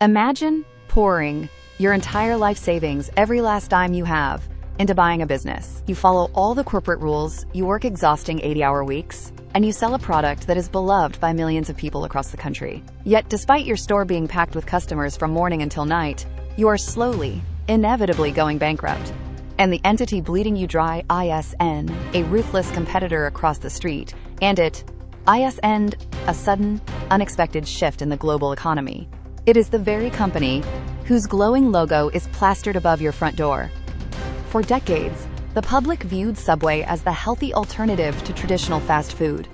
Imagine pouring your entire life savings, every last dime you have, into buying a business. You follow all the corporate rules, you work exhausting 80-hour weeks, and you sell a product that is beloved by millions of people across the country. Yet, despite your store being packed with customers from morning until night, you are slowly, inevitably going bankrupt. And the entity bleeding you dry, ISN, a ruthless competitor across the street, and ISN, a sudden, unexpected shift in the global economy. It is the very company whose glowing logo is plastered above your front door. For decades, the public viewed Subway as the healthy alternative to traditional fast food.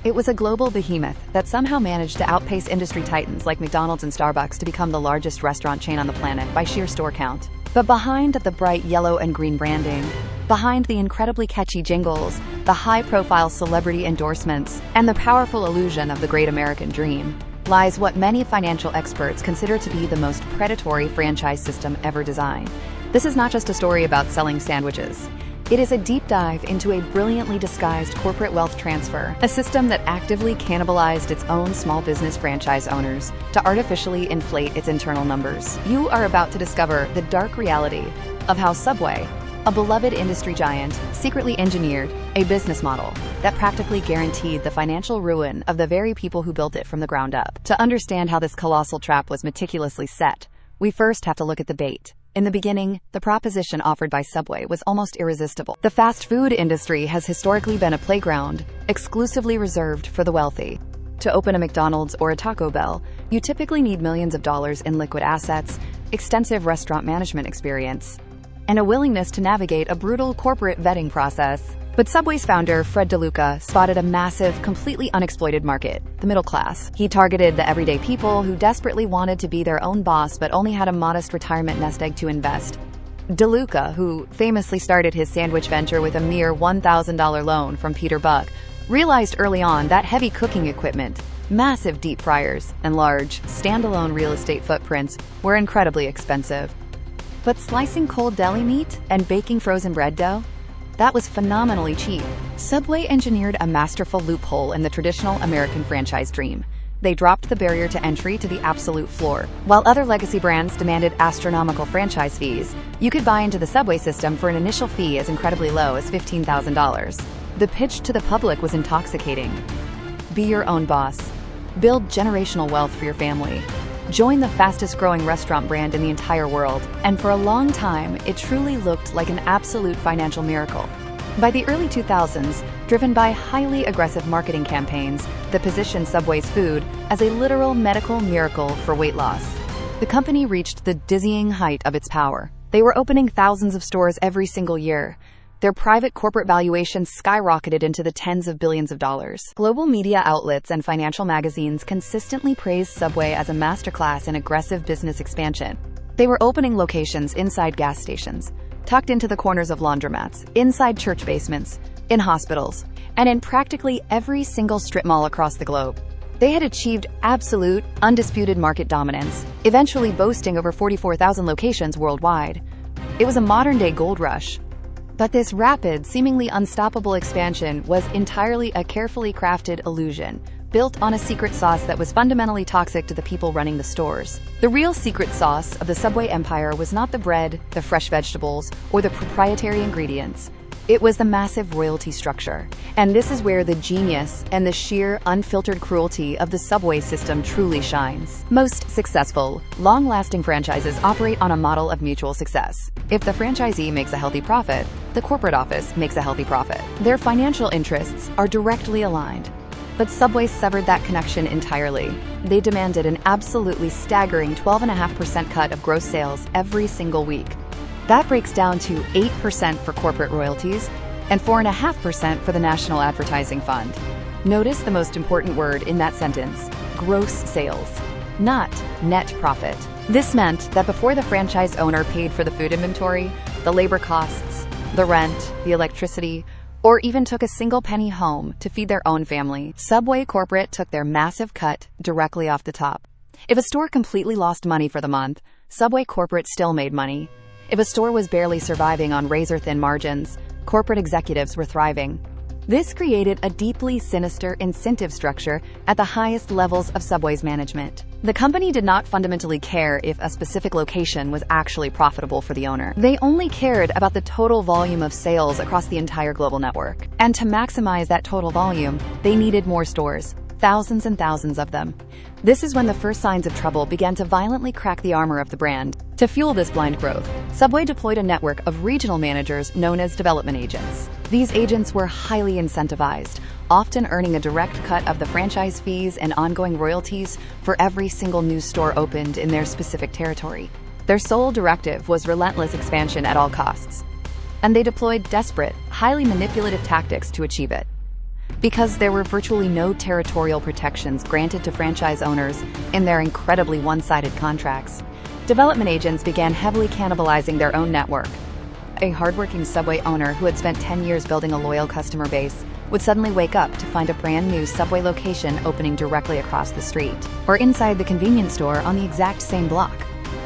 It was a global behemoth that somehow managed to outpace industry titans like McDonald's and Starbucks to become the largest restaurant chain on the planet by sheer store count. But behind the bright yellow and green branding, behind the incredibly catchy jingles, the high-profile celebrity endorsements, and the powerful illusion of the great American dream, lies what many financial experts consider to be the most predatory franchise system ever designed. This is not just a story about selling sandwiches. It is a deep dive into a brilliantly disguised corporate wealth transfer, a system that actively cannibalized its own small business franchise owners to artificially inflate its internal numbers. You are about to discover the dark reality of how Subway, a beloved industry giant, secretly engineered a business model that practically guaranteed the financial ruin of the very people who built it from the ground up. To understand how this colossal trap was meticulously set, we first have to look at the bait. In the beginning, the proposition offered by Subway was almost irresistible. The fast food industry has historically been a playground exclusively reserved for the wealthy. To open a McDonald's or a Taco Bell, you typically need millions of dollars in liquid assets, extensive restaurant management experience, and a willingness to navigate a brutal corporate vetting process. But Subway's founder, Fred DeLuca, spotted a massive, completely unexploited market, the middle class. He targeted the everyday people who desperately wanted to be their own boss but only had a modest retirement nest egg to invest. DeLuca, who famously started his sandwich venture with a mere $1,000 loan from Peter Buck, realized early on that heavy cooking equipment, massive deep fryers, and large, standalone real estate footprints were incredibly expensive. But slicing cold deli meat and baking frozen bread dough? That was phenomenally cheap. Subway engineered a masterful loophole in the traditional American franchise dream. They dropped the barrier to entry to the absolute floor. While other legacy brands demanded astronomical franchise fees, you could buy into the Subway system for an initial fee as incredibly low as $15,000. The pitch to the public was intoxicating. Be your own boss. Build generational wealth for your family. Join the fastest-growing restaurant brand in the entire world, and for a long time, it truly looked like an absolute financial miracle. By the early 2000s, driven by highly aggressive marketing campaigns that positioned Subway's food as a literal medical miracle for weight loss, the company reached the dizzying height of its power. They were opening thousands of stores every single year. Their private corporate valuations skyrocketed into the tens of billions of dollars. Global media outlets and financial magazines consistently praised Subway as a masterclass in aggressive business expansion. They were opening locations inside gas stations, tucked into the corners of laundromats, inside church basements, in hospitals, and in practically every single strip mall across the globe. They had achieved absolute, undisputed market dominance, eventually boasting over 44,000 locations worldwide. It was a modern-day gold rush. But this rapid, seemingly unstoppable expansion was entirely a carefully crafted illusion, built on a secret sauce that was fundamentally toxic to the people running the stores. The real secret sauce of the Subway empire was not the bread, the fresh vegetables, or the proprietary ingredients. It was the massive royalty structure. And this is where the genius and the sheer, unfiltered cruelty of the Subway system truly shines. Most successful, long-lasting franchises operate on a model of mutual success. If the franchisee makes a healthy profit, the corporate office makes a healthy profit. Their financial interests are directly aligned. But Subway severed that connection entirely. They demanded an absolutely staggering 12.5% cut of gross sales every single week. That breaks down to 8% for corporate royalties and 4.5% for the National Advertising Fund. Notice the most important word in that sentence: gross sales, not net profit. This meant that before the franchise owner paid for the food inventory, the labor costs, the rent, the electricity, or even took a single penny home to feed their own family, Subway corporate took their massive cut directly off the top. If a store completely lost money for the month, Subway corporate still made money. If a store was barely surviving on razor-thin margins, corporate executives were thriving. This created a deeply sinister incentive structure at the highest levels of Subway's management. The company did not fundamentally care if a specific location was actually profitable for the owner. They only cared about the total volume of sales across the entire global network. And to maximize that total volume, they needed more stores, thousands and thousands of them. This is when the first signs of trouble began to violently crack the armor of the brand. To fuel this blind growth, Subway deployed a network of regional managers known as development agents. These agents were highly incentivized, often earning a direct cut of the franchise fees and ongoing royalties for every single new store opened in their specific territory. Their sole directive was relentless expansion at all costs. And they deployed desperate, highly manipulative tactics to achieve it. Because there were virtually no territorial protections granted to franchise owners in their incredibly one-sided contracts, development agents began heavily cannibalizing their own network. A hardworking Subway owner who had spent 10 years building a loyal customer base would suddenly wake up to find a brand new Subway location opening directly across the street, or inside the convenience store on the exact same block.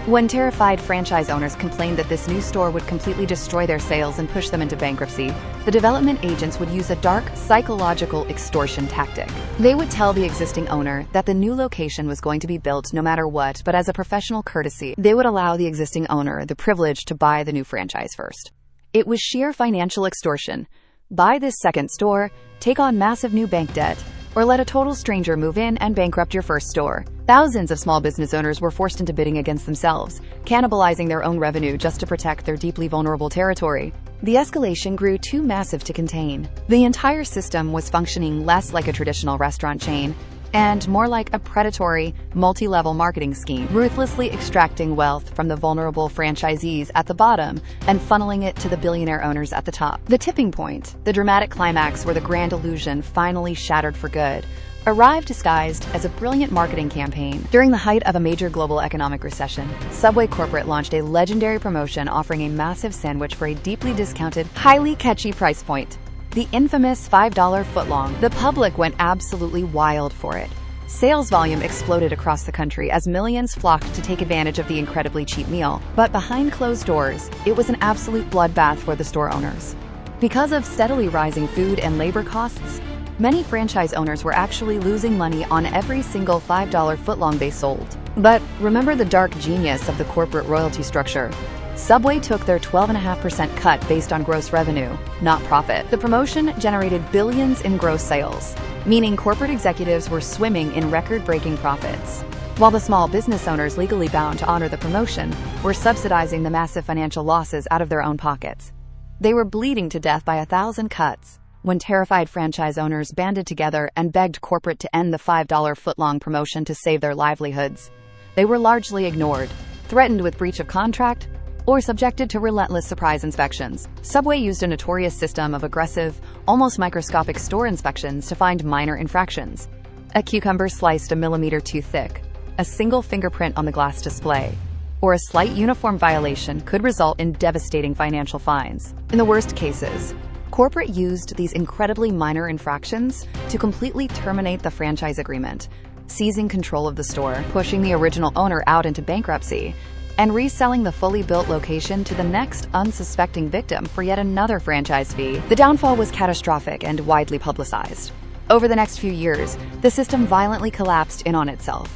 When terrified franchise owners complained that this new store would completely destroy their sales and push them into bankruptcy, the development agents would use a dark, psychological extortion tactic. They would tell the existing owner that the new location was going to be built no matter what, but as a professional courtesy, they would allow the existing owner the privilege to buy the new franchise first. It was sheer financial extortion. Buy this second store, take on massive new bank debt, or let a total stranger move in and bankrupt your first store. Thousands of small business owners were forced into bidding against themselves, cannibalizing their own revenue just to protect their deeply vulnerable territory. The escalation grew too massive to contain. The entire system was functioning less like a traditional restaurant chain and more like a predatory, multi-level marketing scheme, ruthlessly extracting wealth from the vulnerable franchisees at the bottom and funneling it to the billionaire owners at the top. The tipping point, the dramatic climax where the grand illusion finally shattered for good, arrived disguised as a brilliant marketing campaign. During the height of a major global economic recession, Subway Corporate launched a legendary promotion offering a massive sandwich for a deeply discounted, highly catchy price point. The infamous $5 footlong. The public went absolutely wild for it. Sales volume exploded across the country as millions flocked to take advantage of the incredibly cheap meal. But behind closed doors, it was an absolute bloodbath for the store owners. Because of steadily rising food and labor costs, many franchise owners were actually losing money on every single $5 footlong they sold. But remember the dark genius of the corporate royalty structure. Subway took their 12.5% cut based on gross revenue, not profit. The promotion generated billions in gross sales, meaning corporate executives were swimming in record-breaking profits, while the small business owners legally bound to honor the promotion were subsidizing the massive financial losses out of their own pockets. They were bleeding to death by 1,000 cuts when terrified franchise owners banded together and begged corporate to end the $5 footlong promotion to save their livelihoods. They were largely ignored, threatened with breach of contract, or subjected to relentless surprise inspections. Subway used a notorious system of aggressive, almost microscopic store inspections to find minor infractions. A cucumber sliced a millimeter too thick, a single fingerprint on the glass display, or a slight uniform violation could result in devastating financial fines. In the worst cases, corporate used these incredibly minor infractions to completely terminate the franchise agreement, seizing control of the store, pushing the original owner out into bankruptcy, and reselling the fully built location to the next unsuspecting victim for yet another franchise fee. The downfall was catastrophic and widely publicized. Over the next few years, the system violently collapsed in on itself.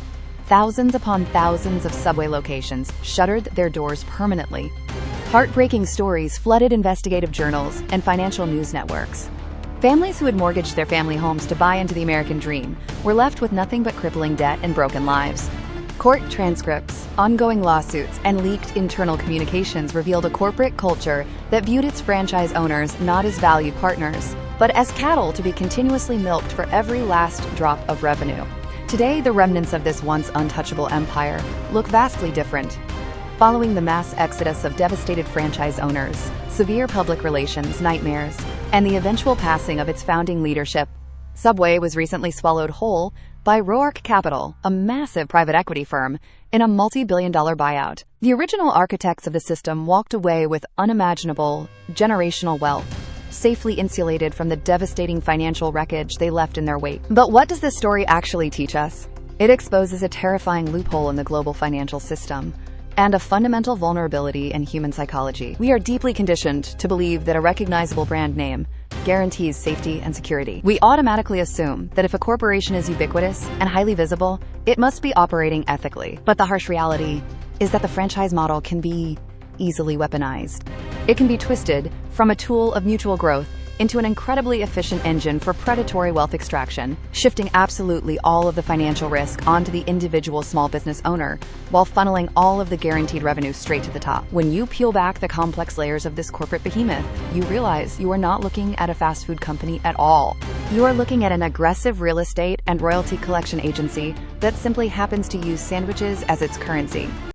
Thousands upon thousands of Subway locations shuttered their doors permanently. Heartbreaking stories flooded investigative journals and financial news networks. Families who had mortgaged their family homes to buy into the American dream were left with nothing but crippling debt and broken lives. Court transcripts, ongoing lawsuits, and leaked internal communications revealed a corporate culture that viewed its franchise owners not as valued partners, but as cattle to be continuously milked for every last drop of revenue. Today, the remnants of this once untouchable empire look vastly different. Following the mass exodus of devastated franchise owners, severe public relations nightmares, and the eventual passing of its founding leadership, Subway was recently swallowed whole by Roark Capital, a massive private equity firm, in a multi-billion-dollar buyout. The original architects of the system walked away with unimaginable, generational wealth, safely insulated from the devastating financial wreckage they left in their wake. But what does this story actually teach us? It exposes a terrifying loophole in the global financial system and a fundamental vulnerability in human psychology. We are deeply conditioned to believe that a recognizable brand name, guarantees safety and security. We automatically assume that if a corporation is ubiquitous and highly visible, it must be operating ethically. But the harsh reality is that the franchise model can be easily weaponized. It can be twisted from a tool of mutual growth into an incredibly efficient engine for predatory wealth extraction, shifting absolutely all of the financial risk onto the individual small business owner, while funneling all of the guaranteed revenue straight to the top. When you peel back the complex layers of this corporate behemoth, you realize you are not looking at a fast food company at all. You are looking at an aggressive real estate and royalty collection agency that simply happens to use sandwiches as its currency.